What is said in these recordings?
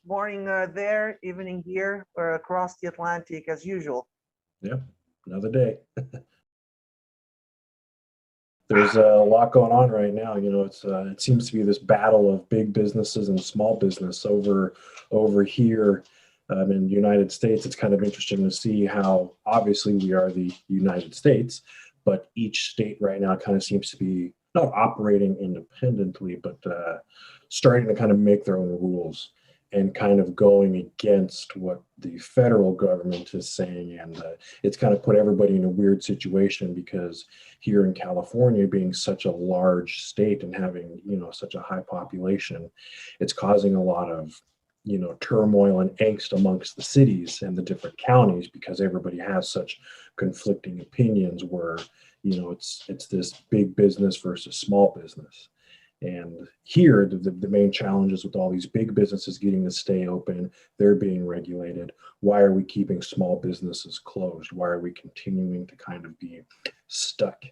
Morning there, evening here. We're across the Atlantic as usual. Yeah, another day. There's a lot going on right now. It seems to be this battle of big businesses and small business over here in the United States. It's kind of interesting to see how obviously we are the United States, but each state right now kind of seems to be not operating independently, but starting to kind of make their own rules and kind of going against what the federal government is saying. And it's kind of put everybody in a weird situation because here in California, being such a large state and having, such a high population, it's causing a lot of, turmoil and angst amongst the cities and the different counties because everybody has such conflicting opinions where, it's this big business versus small business. And here, the main challenges with all these big businesses getting to stay open, they're being regulated. Why are we keeping small businesses closed? Why are we continuing to kind of be stuck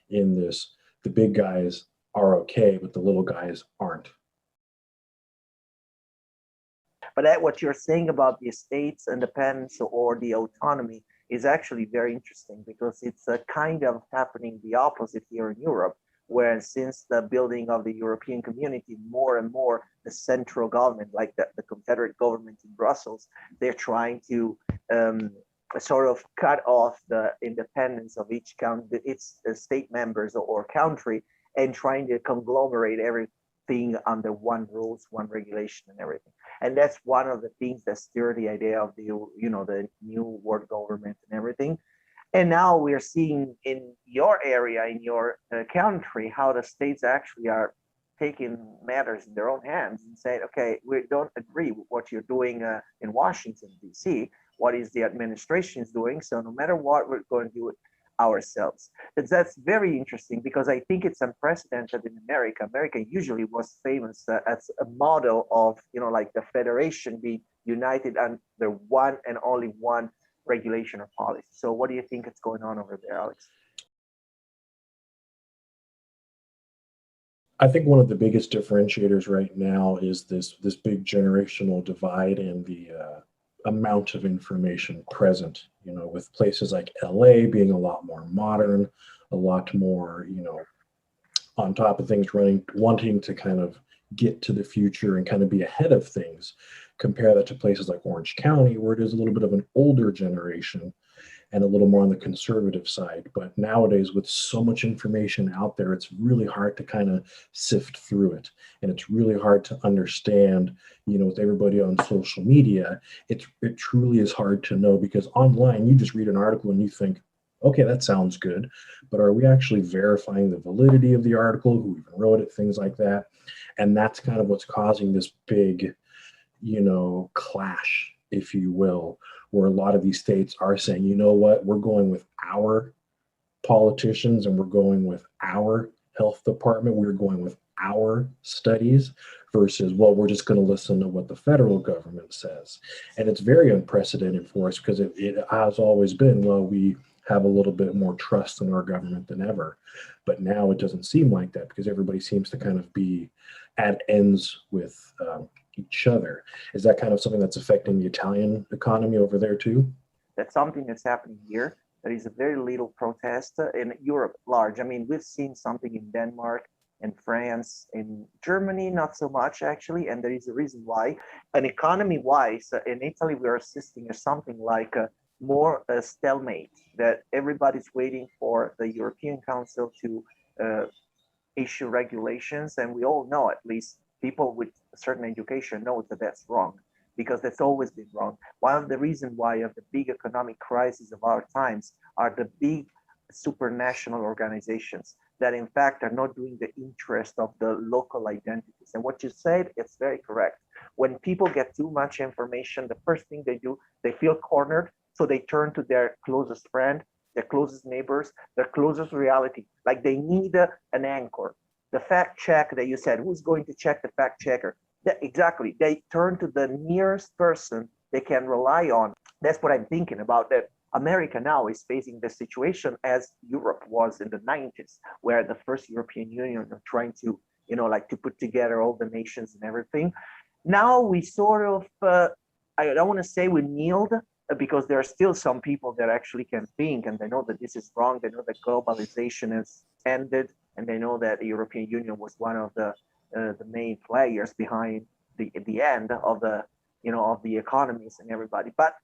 in this? The big guys are okay, but the little guys aren't. But what you're saying about the state's independence or the autonomy is actually very interesting because it's a kind of happening the opposite here in Europe, where since the building of the European community, more and more the central government, like the Confederate government in Brussels, they're trying to sort of cut off the independence of each country, its state members or country, and trying to conglomerate everything under one rules, one regulation, and everything. And that's one of the things that stir the idea of the new world government and everything. And now we're seeing in your area, in your country, how the states actually are taking matters in their own hands and saying, okay, we don't agree with what you're doing in Washington, D.C., what is the administration is doing. So no matter what, we're going to do it ourselves. That's very interesting because I think it's unprecedented in America. America usually was famous as a model of, like the federation being united under one and only one regulation or policy. So what do you think is going on over there, Alex? I think one of the biggest differentiators right now is this big generational divide and the amount of information present. With places like LA being a lot more modern, a lot more, on top of things, wanting to kind of get to the future and kind of be ahead of things. Compare that to places like Orange County, where it is a little bit of an older generation and a little more on the conservative side. But nowadays, with so much information out there, it's really hard to kind of sift through it. And it's really hard to understand, with everybody on social media, it truly is hard to know because online, you just read an article and you think, okay, that sounds good. But are we actually verifying the validity of the article, who even wrote it, things like that? And that's kind of what's causing this big, clash, if you will, where a lot of these states are saying, you know what, we're going with our politicians and we're going with our health department, we're going with our studies versus, well, we're just going to listen to what the federal government says. And it's very unprecedented for us because it has always been, well, we have a little bit more trust in our government than ever. But now it doesn't seem like that because everybody seems to kind of be at ends with each other. Is that kind of something that's affecting the Italian economy over there too? That's something that's happening here. There is a very little protest in Europe large. I mean, we've seen something in Denmark and France, in Germany, not so much actually. And there is a reason why. And economy-wise, in Italy, we're assisting at something like more stalemate, that everybody's waiting for the European Council to issue regulations. And we all know, at least people with a certain education know that that's wrong because that's always been wrong. One of the reasons why of the big economic crisis of our times are the big supranational organizations that in fact are not doing the interest of the local identities. And what you said, it's very correct. When people get too much information, the first thing they do, they feel cornered. So they turn to their closest friend, their closest neighbors, their closest reality. Like they need an anchor. The fact check that you said, who's going to check the fact checker? Exactly. They turn to the nearest person they can rely on. That's what I'm thinking about. That America now is facing the situation as Europe was in the 90s, where the first European Union are trying to, like to put together all the nations and everything. Now we sort of, I don't want to say we kneeled, because there are still some people that actually can think, and they know that this is wrong. They know that globalization has ended, and they know that the European Union was one of the main players behind the end of the economies and everybody. But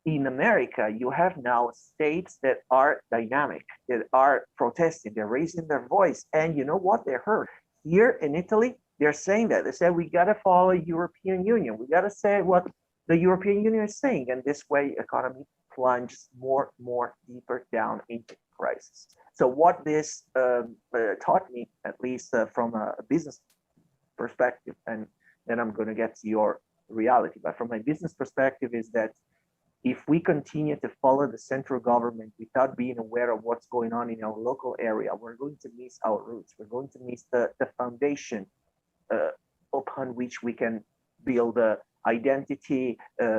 in America, you have now states that are dynamic, that are protesting, they're raising their voice, and you know what? They're heard. Here in Italy, they're saying that. They say, we got to follow European Union. We got to say what the European Union is saying. And this way, economy plunges more deeper down into crisis. So what this taught me, at least from a business perspective, and then I'm going to get to your reality, but from my business perspective, is that if we continue to follow the central government without being aware of what's going on in our local area, we're going to miss our roots. We're going to miss the foundation upon which we can build a identity,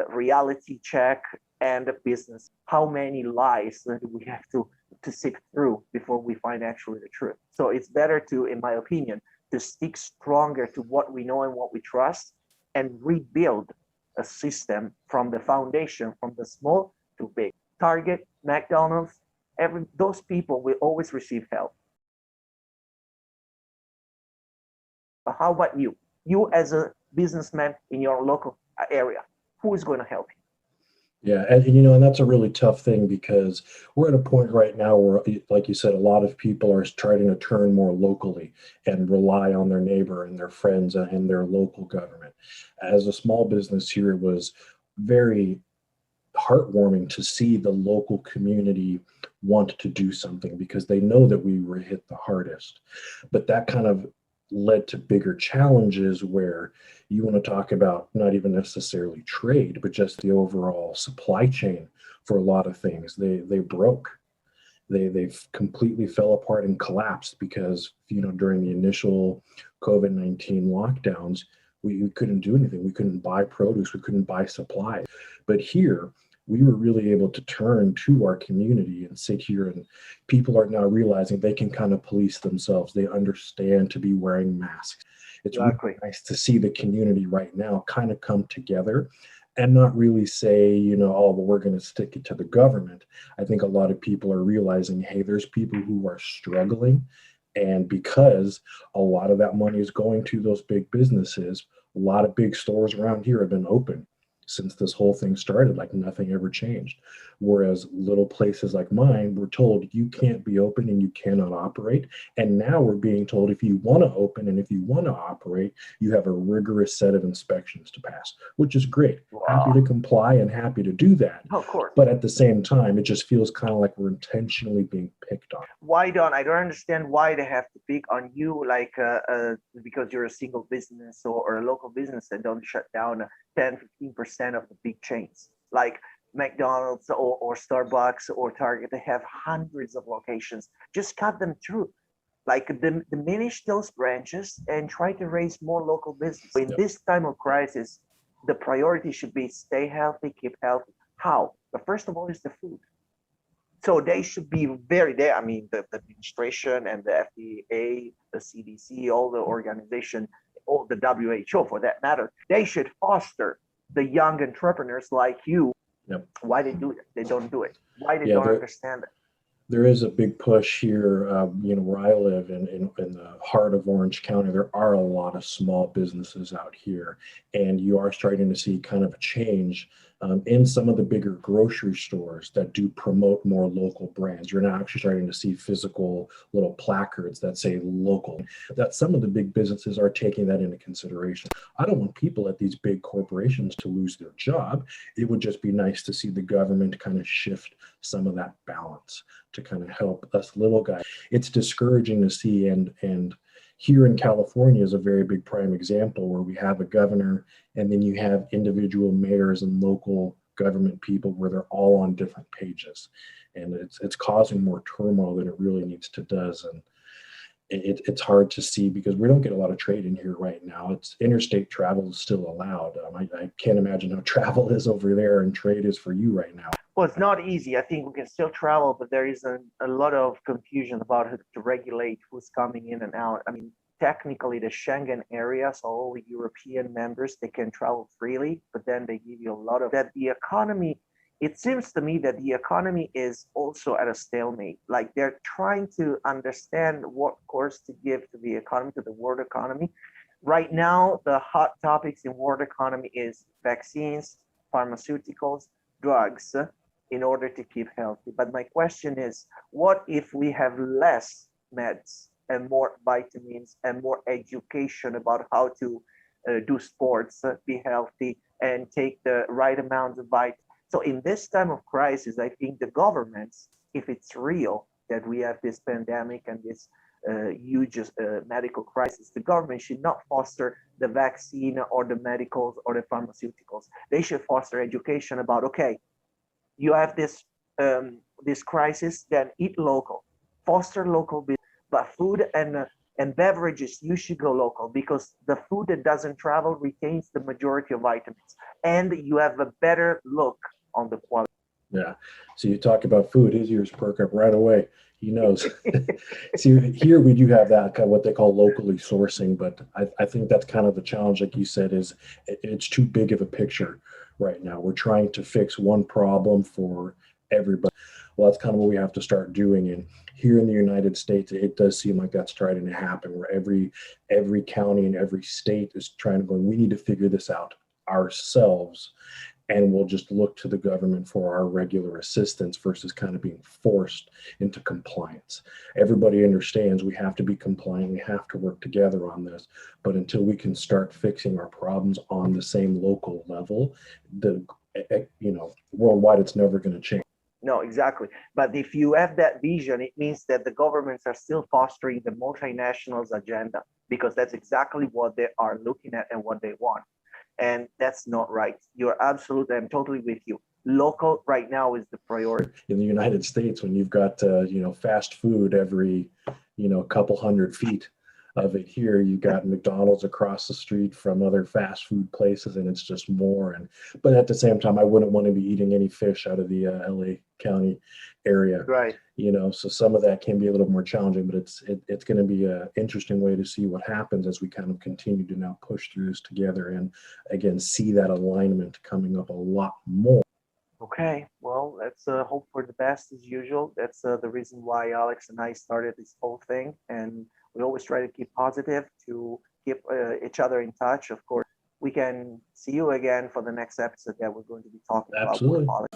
reality check, and a business. How many lies do we have to sift through before we find actually the truth? So it's better to, in my opinion, to stick stronger to what we know and what we trust, and rebuild a system from the foundation, from the small to big. Target, McDonald's, those people will always receive help. But how about you? You as a businessman in your local area, who is going to help you? Yeah, and that's a really tough thing, because we're at a point right now where, like you said, a lot of people are trying to turn more locally and rely on their neighbor and their friends and their local government. As a small business here, it was very heartwarming to see the local community want to do something, because they know that we were hit the hardest. But that kind of led to bigger challenges, where you want to talk about not even necessarily trade, but just the overall supply chain for a lot of things. They broke. They've completely fell apart and collapsed, because during the initial COVID-19 lockdowns, we couldn't do anything. We couldn't buy produce. We couldn't buy supplies. But here, we were really able to turn to our community and sit here, and people are now realizing they can kind of police themselves. They understand to be wearing masks. It's Exactly. really nice to see the community right now kind of come together and not really say, oh, well, we're going to stick it to the government. I think a lot of people are realizing, hey, there's people who are struggling. And because a lot of that money is going to those big businesses, a lot of big stores around here have been open since this whole thing started, like nothing ever changed. Whereas little places like mine were told you can't be open and you cannot operate. And now we're being told if you want to open and if you want to operate, you have a rigorous set of inspections to pass, which is great. Wow. Happy to comply and happy to do that. Of course. But at the same time, it just feels kind of like we're intentionally being picked on. I don't understand why they have to pick on you, like because you're a single business or a local business that don't shut down 10-15% of the big chains like McDonald's or Starbucks or Target. They have hundreds of locations. Just cut them through, like diminish those branches and try to raise more local business. In this time of crisis, the priority should be stay healthy, keep healthy. How? But first of all, is the food. So they should be very there. I mean, the administration and the FDA, the CDC, all the organization, all the WHO for that matter, they should foster the young entrepreneurs like you. Yep. Why they do it? They don't do it. Why they don't understand it? There is a big push here, where I live in the heart of Orange County. There are a lot of small businesses out here, and you are starting to see kind of a change in some of the bigger grocery stores that do promote more local brands. You're now actually starting to see physical little placards that say local, that some of the big businesses are taking that into consideration. I don't want people at these big corporations to lose their job. It would just be nice to see the government kind of shift some of that balance to kind of help us little guys. It's discouraging to see, and here in California is a very big prime example, where we have a governor and then you have individual mayors and local government people where they're all on different pages, and it's causing more turmoil than it really needs to does. And it's hard to see because we don't get a lot of trade in here right now. It's interstate travel is still allowed. I can't imagine how travel is over there and trade is for you right now. Well, it's not easy. I think we can still travel, but there is a lot of confusion about how to regulate who's coming in and out. I mean, technically the Schengen area, so all the European members, they can travel freely, but then they give you a lot of that. The economy, it seems to me that the economy is also at a stalemate. Like they're trying to understand what course to give to the economy, to the world economy. Right now, the hot topics in world economy is vaccines, pharmaceuticals, drugs, in order to keep healthy. But my question is, what if we have less meds and more vitamins and more education about how to do sports, be healthy, and take the right amount of vitamins? So in this time of crisis, I think the governments, if it's real that we have this pandemic and this huge medical crisis, the government should not foster the vaccine or the medicals or the pharmaceuticals. They should foster education about, okay, you have this crisis, then eat local, foster local business, but food and beverages, you should go local because the food that doesn't travel retains the majority of vitamins, and you have a better look on the quality. Yeah. So you talk about food, his ears perk up right away. He knows. See, here we do have that kind of what they call locally sourcing, but I think that's kind of the challenge, like you said, is it's too big of a picture right now. We're trying to fix one problem for everybody. Well, that's kind of what we have to start doing. And here in the United States, it does seem like that's starting to happen, where every county and every state is trying to go, we need to figure this out ourselves. And we'll just look to the government for our regular assistance versus kind of being forced into compliance. Everybody understands we have to be compliant, we have to work together on this, but until we can start fixing our problems on the same local level, worldwide, it's never going to change. No, exactly. But if you have that vision, it means that the governments are still fostering the multinationals agenda, because that's exactly what they are looking at and what they want. And that's not right. You're absolutely, I'm totally with you. Local right now is the priority. In the United States, when you've got, fast food every, couple hundred feet of it, here, you've got McDonald's across the street from other fast food places, and it's just more. But at the same time, I wouldn't want to be eating any fish out of the LA County area. Right. So some of that can be a little more challenging, but it's going to be an interesting way to see what happens as we kind of continue to now push through this together and again see that alignment coming up a lot more. Okay, well, let's hope for the best as usual. That's the reason why Alex and I started this whole thing, and we always try to keep positive, to keep each other in touch. Of course, we can see you again for the next episode that we're going to be talking Absolutely. about.